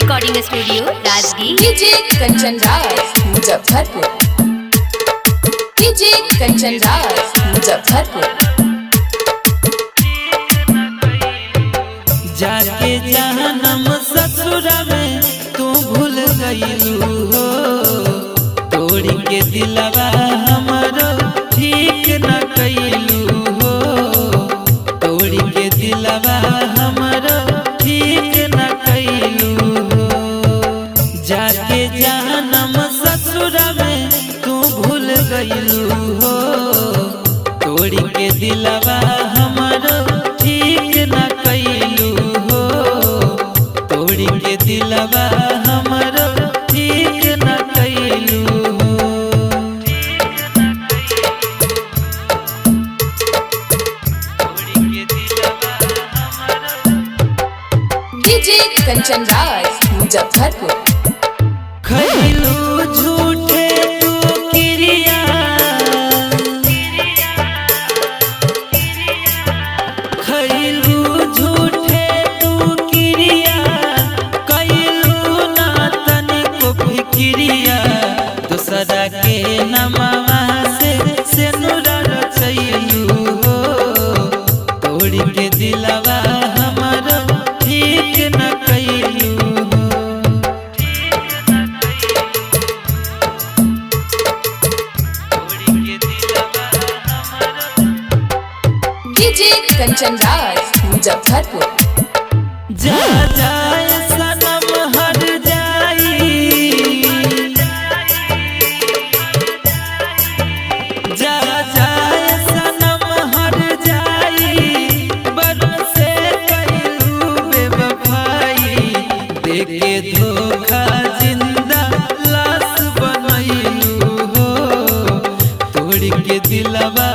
Recording studio Rajgir. DJ Kanchan Raj Muzaffarpur. DJ Kanchan Raj Muzaffarpur. जाके जहनम ससुरा में तू भूल गईलू हो, तोड़ी के दिलवा हमरो ठीक न कईलू हो, तोड़ी के दिलवा हमरो ठीक न कईलू हो। जाके जहनम ससुरा में तू भूल गईलू हो, तोड़ी के दिलवा हमरो ठीक न कईलू हो, तोड़ी के दिलवा हमरो ठीक न कईलू हो। डीजे कंचन राज मुजफ्फरपुर। खैलू झूठे तू किरिया, खैलू झूठे तू किरिया, कैलू ना तनिको फिकिरिया, दूसरा के नमवा से नुरा रचैलू हो, तोड़ी के दिलवा हमरो ठीक न कैलू हो। डीजे कंचन राज मुजफ्फरपुर। जा जाए सनम हर जाई, जा जाए सनम हर जाई, बरसे कैलू बेवफाई, देके धोखा जिंदा लाश बनैलू हो, तोड़ के दिलवा